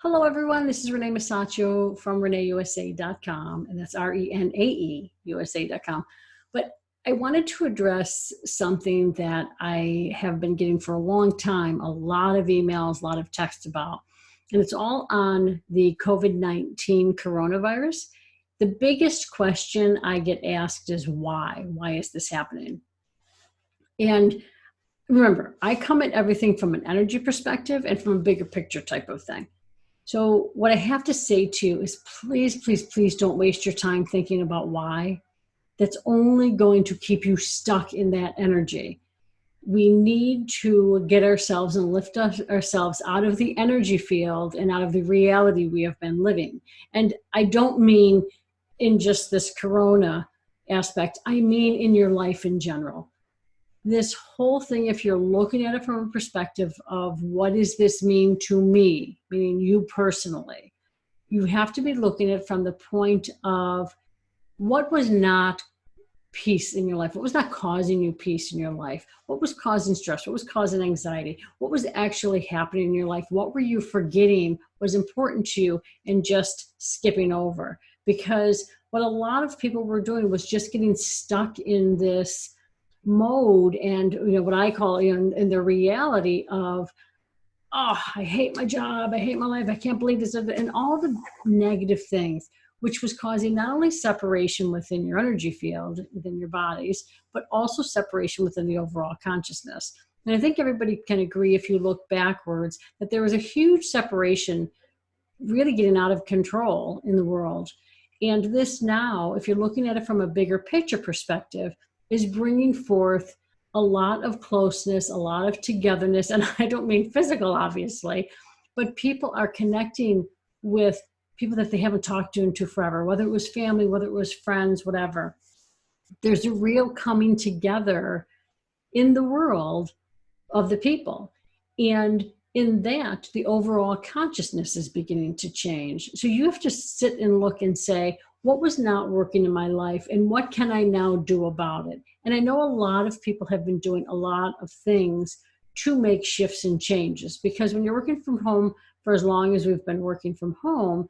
Hello, everyone. This is Renae Masaccio from RenaeUSA.com, and that's RENAE USA.com. But I wanted to address something that I have been getting for a long time, a lot of emails, a lot of texts about, and it's all on the COVID-19 coronavirus. The biggest question I get asked is why? Why is this happening? And remember, I come at everything from an energy perspective and from a bigger picture type of thing. So what I have to say to you is please, please, please don't waste your time thinking about why. That's only going to keep you stuck in that energy. We need to get ourselves and lift ourselves out of the energy field and out of the reality we have been living. And I don't mean in just this corona aspect. I mean in your life in general. This whole thing, if you're looking at it from a perspective of what does this mean to me, meaning you personally, you have to be looking at it from the point of what was not peace in your life, what was not causing you peace in your life, what was causing stress, what was causing anxiety, what was actually happening in your life, what were you forgetting was important to you and just skipping over. Because what a lot of people were doing was just getting stuck in this mode and what I call in the reality of, oh, I hate my job, I hate my life, I can't believe this, and all the negative things, which was causing not only separation within your energy field, within your bodies, but also separation within the overall consciousness. And I think everybody can agree, if you look backwards, that there was a huge separation really getting out of control in the world. And this now, if you're looking at it from a bigger picture perspective, is bringing forth a lot of closeness, a lot of togetherness. And I don't mean physical, obviously, but people are connecting with people that they haven't talked to forever, whether it was family, whether it was friends, whatever. There's a real coming together in the world of the people. And in that, the overall consciousness is beginning to change. So you have to sit and look and say, what was not working in my life and what can I now do about it? And I know a lot of people have been doing a lot of things to make shifts and changes, because when you're working from home for as long as we've been working from home,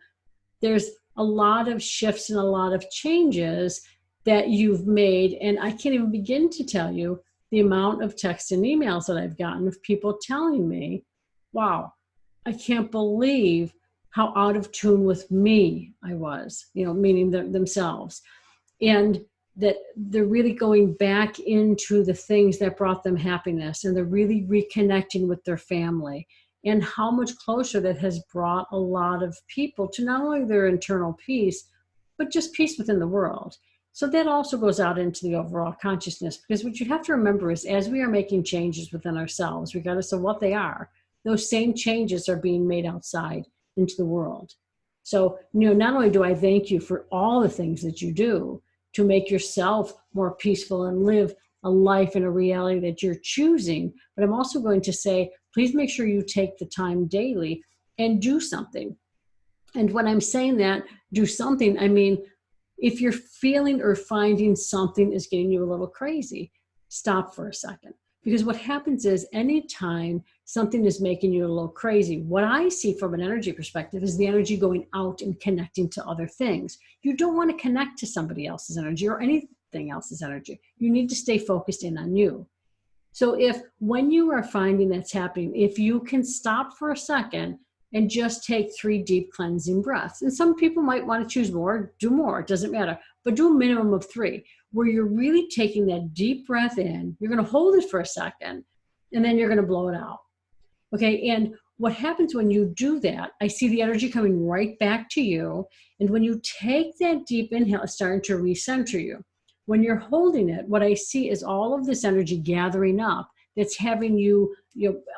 there's a lot of shifts and a lot of changes that you've made. And I can't even begin to tell you the amount of texts and emails that I've gotten of people telling me, wow, I can't believe how out of tune with me I was, meaning themselves. And that they're really going back into the things that brought them happiness, and they're really reconnecting with their family, and how much closer that has brought a lot of people to not only their internal peace, but just peace within the world. So that also goes out into the overall consciousness, because what you have to remember is as we are making changes within ourselves, regardless of what they are, those same changes are being made outside into the world. So, not only do I thank you for all the things that you do to make yourself more peaceful and live a life and a reality that you're choosing, but I'm also going to say, please make sure you take the time daily and do something. And when I'm saying that, do something, I mean, if you're feeling or finding something is getting you a little crazy, stop for a second. Because what happens is anytime something is making you a little crazy, what I see from an energy perspective is the energy going out and connecting to other things. You don't want to connect to somebody else's energy or anything else's energy. You need to stay focused in on you. So when you are finding that's happening, if you can stop for a second and just take 3 deep cleansing breaths. And some people might want to choose more, do more, it doesn't matter, but do a minimum of 3, where you're really taking that deep breath in, you're going to hold it for a second, and then you're going to blow it out. Okay, and what happens when you do that, I see the energy coming right back to you, and when you take that deep inhale, it's starting to recenter you. When you're holding it, what I see is all of this energy gathering up that's having you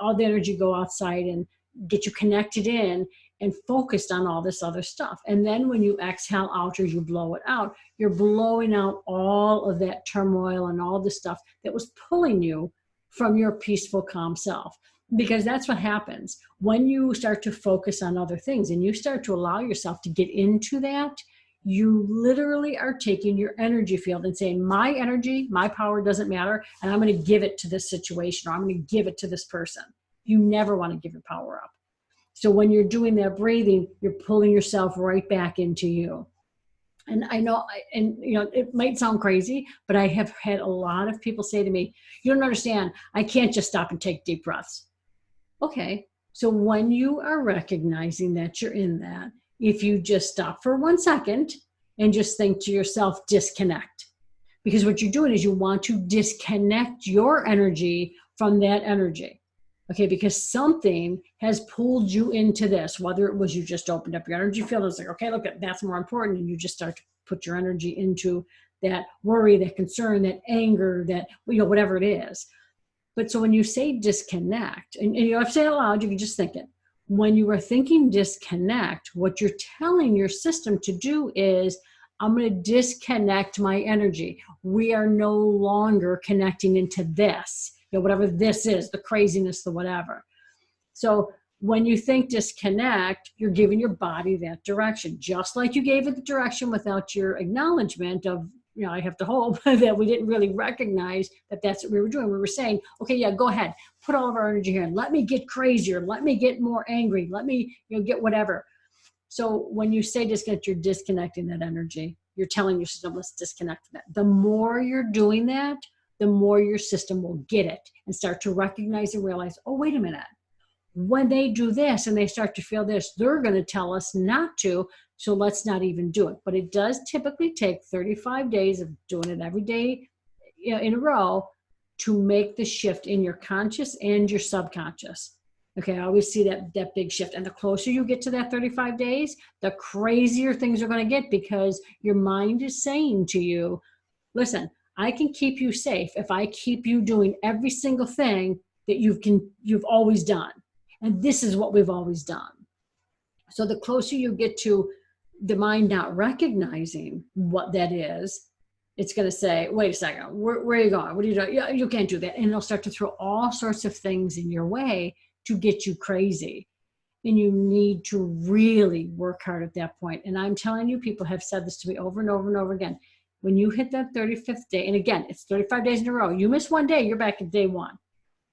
all the energy go outside and get you connected in and focused on all this other stuff. And then when you exhale out or you blow it out, you're blowing out all of that turmoil and all the stuff that was pulling you from your peaceful, calm self. Because that's what happens when you start to focus on other things and you start to allow yourself to get into that. You literally are taking your energy field and saying, my energy, my power doesn't matter, and I'm going to give it to this situation, or I'm going to give it to this person. You never want to give your power up. So when you're doing that breathing, you're pulling yourself right back into you. And I know, and you know, it might sound crazy, but I have had a lot of people say to me, you don't understand, I can't just stop and take deep breaths. Okay, so when you are recognizing that you're in that, if you just stop for 1 second and just think to yourself, disconnect. Because what you're doing is you want to disconnect your energy from that energy. Okay, because something has pulled you into this, whether it was you just opened up your energy field and it's like, okay, look, that's more important. And you just start to put your energy into that worry, that concern, that anger, that, you know, whatever it is. But so when you say disconnect, and you have to say it aloud, you can just think it. When you are thinking disconnect, what you're telling your system to do is, I'm going to disconnect my energy. We are no longer connecting into this, you know, whatever this is, the craziness, the whatever. So when you think disconnect, you're giving your body that direction, just like you gave it the direction without your acknowledgement of, you know, I have to hope that we didn't really recognize that that's what we were doing. We were saying, okay, yeah, go ahead, put all of our energy here and let me get crazier. Let me get more angry. Let me, you know, get whatever. So when you say disconnect, you're disconnecting that energy. You're telling your system, let's disconnect that. The more you're doing that, the more your system will get it and start to recognize and realize, oh, wait a minute. When they do this and they start to feel this, they're going to tell us not to, so let's not even do it. But it does typically take 35 days of doing it every day, you know, in a row to make the shift in your conscious and your subconscious. Okay, I always see that big shift. And the closer you get to that 35 days, the crazier things are going to get, because your mind is saying to you, listen, I can keep you safe if I keep you doing every single thing that you've always done. And this is what we've always done. So the closer you get to the mind not recognizing what that is, it's going to say, wait a second, where are you going? What are you doing? You can't do that. And it'll start to throw all sorts of things in your way to get you crazy. And you need to really work hard at that point. And I'm telling you, people have said this to me over and over and over again. When you hit that 35th day, and again, it's 35 days in a row. You miss one day, you're back at day one.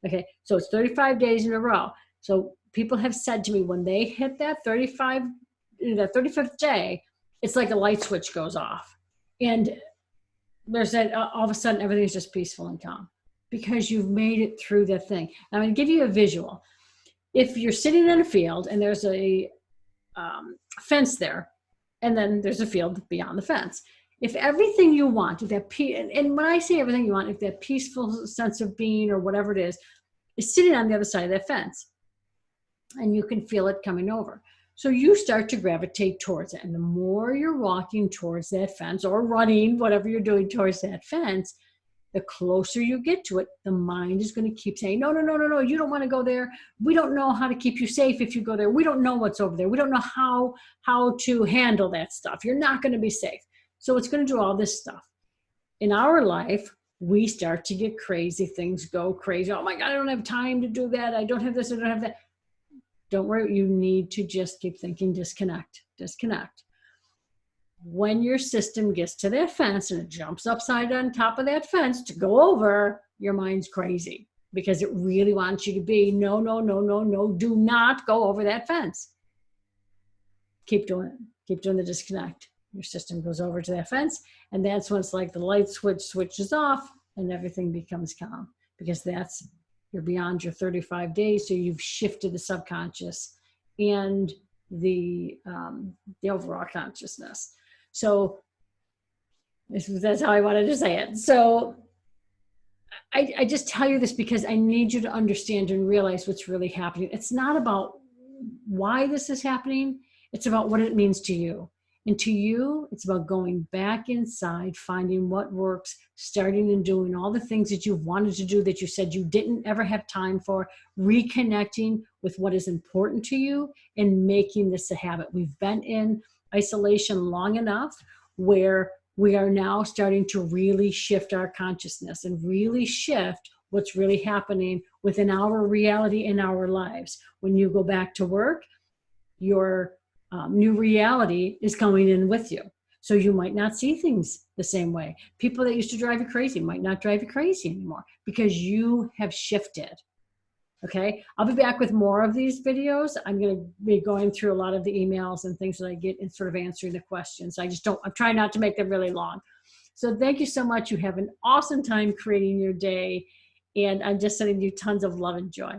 Okay, so it's 35 days in a row. So people have said to me, when they hit that 35th day, it's like a light switch goes off. And there's that, all of a sudden, everything's just peaceful and calm because you've made it through that thing. I'm going to give you a visual. If you're sitting in a field and there's a fence there, and then there's a field beyond the fence. If everything you want, if that and when I say everything you want, if that peaceful sense of being or whatever it is sitting on the other side of that fence, and you can feel it coming over. So you start to gravitate towards it. And the more you're walking towards that fence or running, whatever you're doing towards that fence, the closer you get to it, the mind is going to keep saying, no, you don't want to go there. We don't know how to keep you safe if you go there. We don't know what's over there. We don't know how to handle that stuff. You're not going to be safe. So it's going to do all this stuff. In our life, we start to get crazy. Things go crazy. Oh my God, I don't have time to do that. I don't have this, I don't have that. Don't worry, you need to just keep thinking, disconnect. When your system gets to that fence and it jumps upside on top of that fence to go over, your mind's crazy because it really wants you to be, no, do not go over that fence. Keep doing it. Keep doing the disconnect. Your system goes over to that fence, and that's when it's like the light switches off and everything becomes calm, because you're beyond your 35 days, so you've shifted the subconscious and the overall consciousness. So that's how I wanted to say it. So I just tell you this because I need you to understand and realize what's really happening. It's not about why this is happening. It's about what it means to you. And to you, it's about going back inside, finding what works, starting and doing all the things that you've wanted to do that you said you didn't ever have time for, reconnecting with what is important to you and making this a habit. We've been in isolation long enough where we are now starting to really shift our consciousness and really shift what's really happening within our reality in our lives. When you go back to work, your new reality is coming in with you. So you might not see things the same way. People that used to drive you crazy might not drive you crazy anymore because you have shifted. Okay, I'll be back with more of these videos. I'm going to be going through a lot of the emails and things that I get and sort of answering the questions. I'm trying not to make them really long. So thank you so much. You have an awesome time creating your day. And I'm just sending you tons of love and joy.